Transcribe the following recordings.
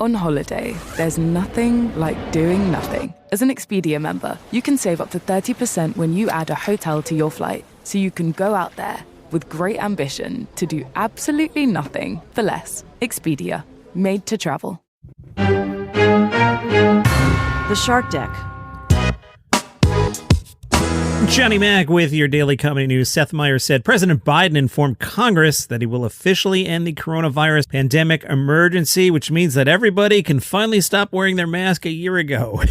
On holiday, there's nothing like doing nothing. As an Expedia member, you can save up to 30% when you add a hotel to your flight, so you can go out there with great ambition to do absolutely nothing for less. Expedia, made to travel. The Shark Deck. Johnny Mac with your daily comedy news. Seth Meyers said President Biden informed Congress that he will officially end the coronavirus pandemic emergency, which means that everybody can finally stop wearing their mask a year ago.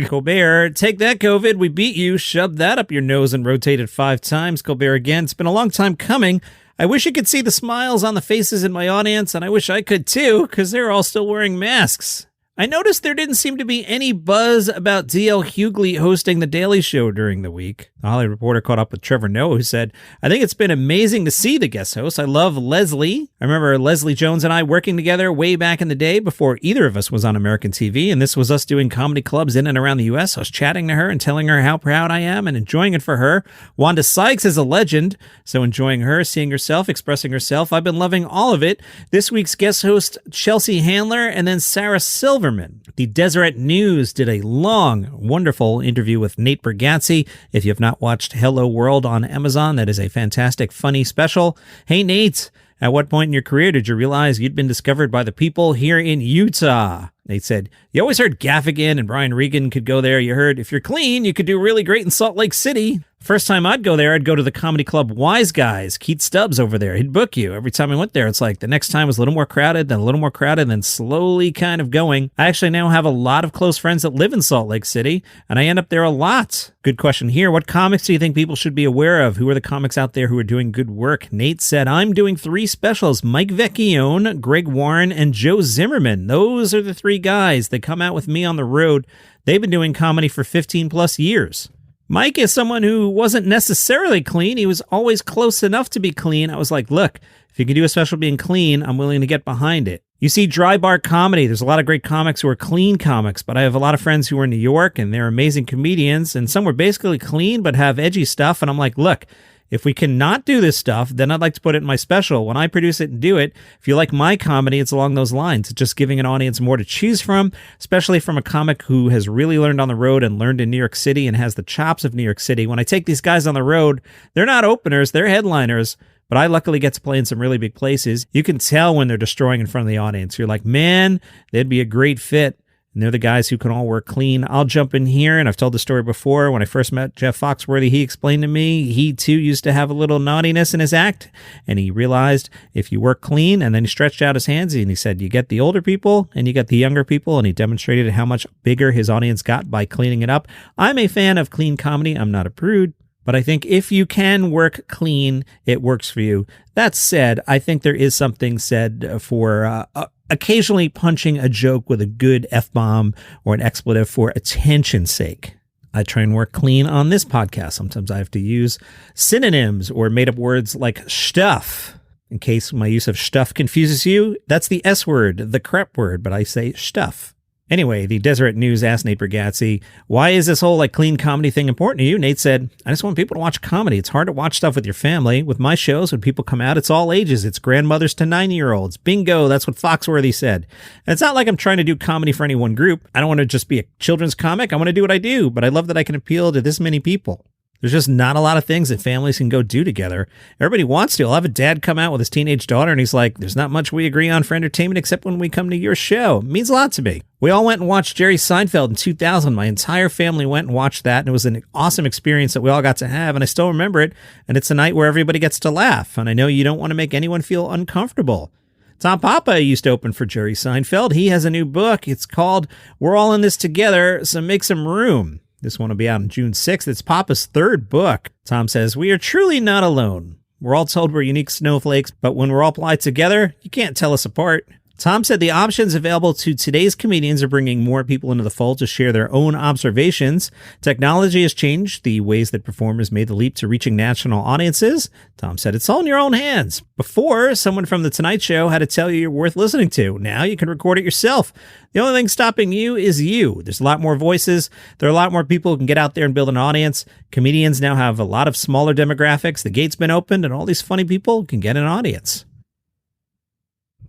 Colbert, take that, COVID. We beat you. Shoved that up your nose and rotated 5 times. Colbert again. It's been a long time coming. I wish you could see the smiles on the faces in my audience, and I wish I could too, because they're all still wearing masks. I noticed there didn't seem to be any buzz about D.L. Hughley hosting The Daily Show during the week. The Hollywood Reporter caught up with Trevor Noah, who said, I think it's been amazing to see the guest host. I love Leslie. I remember Leslie Jones and I working together way back in the day before either of us was on American TV, and this was us doing comedy clubs in and around the U.S. I was chatting to her and telling her how proud I am and enjoying it for her. Wanda Sykes is a legend, so enjoying her, seeing herself, expressing herself. I've been loving all of it. This week's guest host, Chelsea Handler, and then Sarah Silverman. The Deseret News did a long, wonderful interview with Nate Bargatze. If you have not watched Hello World on Amazon, that is a fantastic, funny special. Hey, Nate, at what point in your career did you realize you'd been discovered by the people here in Utah? Nate said, you always heard Gaffigan and Brian Regan could go there. You heard if you're clean, you could do really great in Salt Lake City. First time I'd go there, I'd go to the comedy club Wise Guys. Keith Stubbs over there. He'd book you. Every time I went there, it's like the next time was a little more crowded, then a little more crowded, then slowly kind of going. I actually now have a lot of close friends that live in Salt Lake City, and I end up there a lot. Good question here. What comics do you think people should be aware of? Who are the comics out there who are doing good work? Nate said, I'm doing 3 specials. Mike Vecchione, Greg Warren, and Joe Zimmerman. Those are the 3 guys that come out with me on the road. They've been doing comedy for 15 plus years. Mike is someone who wasn't necessarily clean. He was always close enough to be clean. I was like, look, if you can do a special being clean, I'm willing to get behind it. You see dry bar comedy. There's a lot of great comics who are clean comics, but I have a lot of friends who are in New York and they're amazing comedians, and some were basically clean but have edgy stuff. And I'm like, look, if we cannot do this stuff, then I'd like to put it in my special. When I produce it and do it, if you like my comedy, it's along those lines. It's just giving an audience more to choose from, especially from a comic who has really learned on the road and learned in New York City and has the chops of New York City. When I take these guys on the road, they're not openers, they're headliners, but I luckily get to play in some really big places. You can tell when they're destroying in front of the audience. You're like, man, they'd be a great fit. And they're the guys who can all work clean. I'll jump in here, and I've told the story before. When I first met Jeff Foxworthy, he explained to me he too used to have a little naughtiness in his act, and he realized if you work clean, and then he stretched out his hands and he said, you get the older people and you get the younger people, and he demonstrated how much bigger his audience got by cleaning it up. I'm a fan of clean comedy. I'm not a prude, but I think if you can work clean, it works for you. That said, I think there is something said for occasionally punching a joke with a good F-bomb or an expletive for attention's sake. I try and work clean on this podcast. Sometimes I have to use synonyms or made-up words like stuff. In case my use of stuff confuses you, that's the S word, the crap word, but I say stuff. Anyway, the Deseret News asked Nate Bargatze, why is this whole clean comedy thing important to you? Nate said, I just want people to watch comedy. It's hard to watch stuff with your family. With my shows, when people come out, it's all ages. It's grandmothers to 90-year-olds. Bingo, that's what Foxworthy said. And it's not like I'm trying to do comedy for any one group. I don't want to just be a children's comic. I want to do what I do, but I love that I can appeal to this many people. There's just not a lot of things that families can go do together. Everybody wants to. I'll have a dad come out with his teenage daughter, and he's like, there's not much we agree on for entertainment except when we come to your show. It means a lot to me. We all went and watched Jerry Seinfeld in 2000. My entire family went and watched that, and it was an awesome experience that we all got to have, and I still remember it, and it's a night where everybody gets to laugh, and I know you don't want to make anyone feel uncomfortable. Tom Papa used to open for Jerry Seinfeld. He has a new book. It's called We're All in This Together, so make some room. This one will be out on June 6th. It's Papa's 3rd book. Tom says, we are truly not alone. We're all told we're unique snowflakes, but when we're all applied together, you can't tell us apart. Tom said the options available to today's comedians are bringing more people into the fold to share their own observations. Technology has changed the ways that performers made the leap to reaching national audiences. Tom said it's all in your own hands. Before, someone from The Tonight Show had to tell you you're worth listening to. Now you can record it yourself. The only thing stopping you is you. There's a lot more voices. There are a lot more people who can get out there and build an audience. Comedians now have a lot of smaller demographics. The gate's been opened, and all these funny people can get an audience.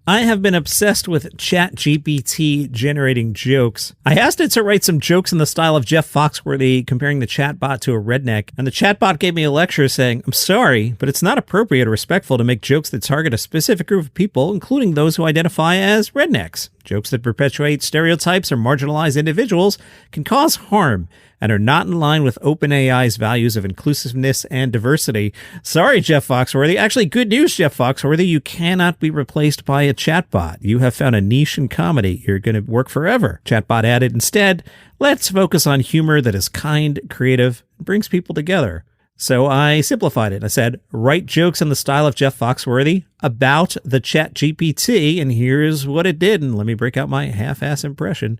I have been obsessed with ChatGPT generating jokes. I asked it to write some jokes in the style of Jeff Foxworthy comparing the chatbot to a redneck, and the chatbot gave me a lecture saying, "I'm sorry, but it's not appropriate or respectful to make jokes that target a specific group of people, including those who identify as rednecks. Jokes that perpetuate stereotypes or marginalize individuals can cause harm and are not in line with OpenAI's values of inclusiveness and diversity." Sorry, Jeff Foxworthy. Actually, good news, Jeff Foxworthy. You cannot be replaced by a chatbot. You have found a niche in comedy. You're going to work forever. Chatbot added instead, "Let's focus on humor that is kind, creative, and brings people together." So I simplified it. I said, write jokes in the style of Jeff Foxworthy about the ChatGPT, and here's what it did. And let me break out my half-ass impression.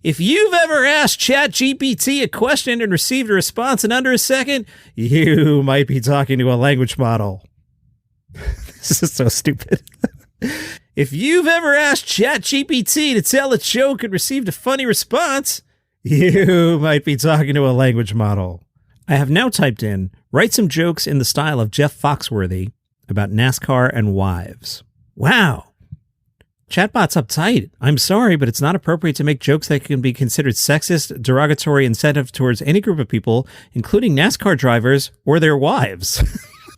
If you've ever asked ChatGPT a question and received a response in under a second, you might be talking to a language model. This is so stupid. If you've ever asked ChatGPT to tell a joke and received a funny response, you might be talking to a language model. I have now typed in, write some jokes in the style of Jeff Foxworthy about NASCAR and wives. Wow. Chatbot's uptight. I'm sorry, but it's not appropriate to make jokes that can be considered sexist, derogatory, insensitive towards any group of people, including NASCAR drivers or their wives.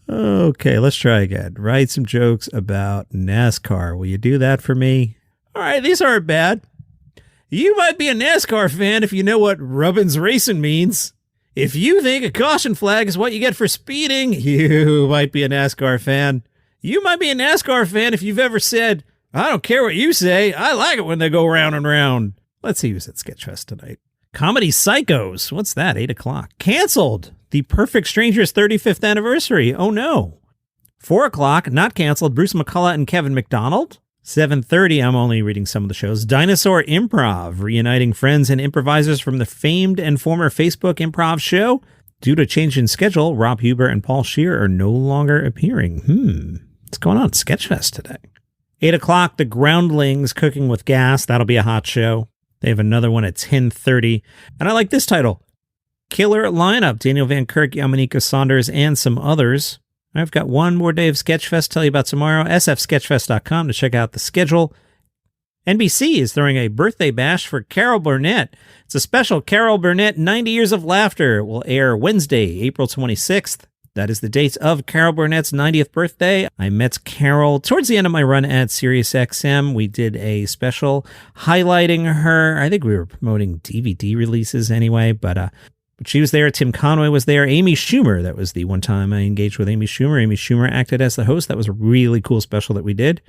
Okay, let's try again. Write some jokes about NASCAR. Will you do that for me? All right, these aren't bad. You might be a NASCAR fan if you know what Rubbin's Racing means. If you think a caution flag is what you get for speeding, you might be a NASCAR fan. You might be a NASCAR fan if you've ever said, "I don't care what you say. I like it when they go round and round." Let's see who's at Sketchfest tonight. Comedy Psychos. What's that? 8 o'clock. Canceled. The Perfect Strangers 35th anniversary. Oh, no. 4 o'clock. Not canceled. Bruce McCullough and Kevin McDonald. 7:30. I'm only reading some of the shows. Dinosaur Improv. Reuniting friends and improvisers from the famed and former Facebook improv show. Due to change in schedule, Rob Huber and Paul Scheer are no longer appearing. What's going on at Sketchfest today? 8 o'clock, The Groundlings Cooking with Gas. That'll be a hot show. They have another one at 10:30. And I like this title, Killer Lineup. Daniel Van Kirk, Yamanika Saunders, and some others. I've got one more day of Sketchfest to tell you about tomorrow. sfsketchfest.com to check out the schedule. NBC is throwing a birthday bash for Carol Burnett. It's a special Carol Burnett 90 Years of Laughter. It will air Wednesday, April 26th. That is the date of Carol Burnett's 90th birthday. I met Carol towards the end of my run at SiriusXM. We did a special highlighting her. I think we were promoting DVD releases anyway, but she was there. Tim Conway was there. Amy Schumer. That was the one time I engaged with Amy Schumer. Amy Schumer acted as the host. That was a really cool special that we did.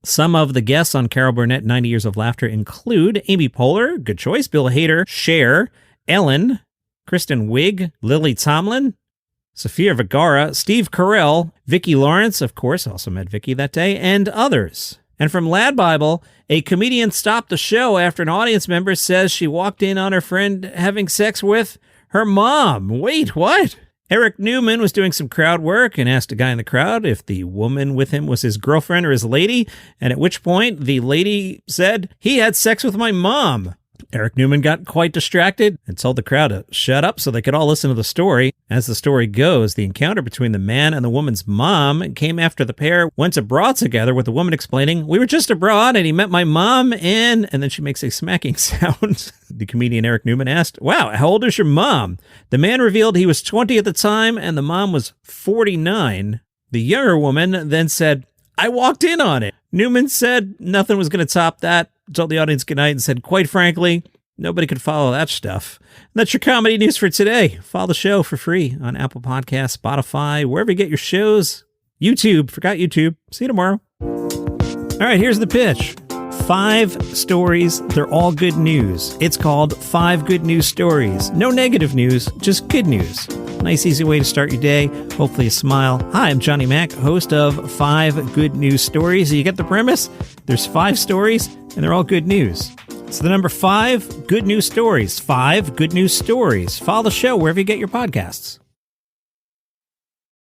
Some of the guests on Carol Burnett 90 Years of Laughter include Amy Poehler, good choice, Bill Hader, Cher, Ellen, Kristen Wiig, Lily Tomlin, Sofia Vergara, Steve Carell, Vicki Lawrence, of course, also met Vicki that day, and others. And from Lad Bible, a comedian stopped the show after an audience member says she walked in on her friend having sex with her mom. Wait, what? Eric Newman was doing some crowd work and asked a guy in the crowd if the woman with him was his girlfriend or his lady, and at which point the lady said, "He had sex with my mom." Eric Newman got quite distracted and told the crowd to shut up so they could all listen to the story. As the story goes, the encounter between the man and the woman's mom came after the pair went abroad together, with the woman explaining, "We were just abroad and he met my mom and then she makes a smacking sound. The comedian Eric Newman asked, "Wow, how old is your mom?" The man revealed he was 20 at the time and the mom was 49. The younger woman then said, "I walked in on it." Newman said nothing was going to top that, told the audience goodnight and said, "Quite frankly, nobody could follow that stuff." And that's your comedy news for today. Follow the show for free on Apple Podcasts, Spotify, wherever you get your shows. YouTube, forgot YouTube. See you tomorrow. All right, here's the pitch. 5 stories, they're all good news. It's called 5 Good News Stories. No negative news, just good news. Nice, easy way to start your day. Hopefully a smile. Hi, I'm Johnny Mac, host of 5 Good News Stories. You get the premise? There's 5 stories, and they're all good news. It's the number 5 Good News Stories. 5 Good News Stories. Follow the show wherever you get your podcasts.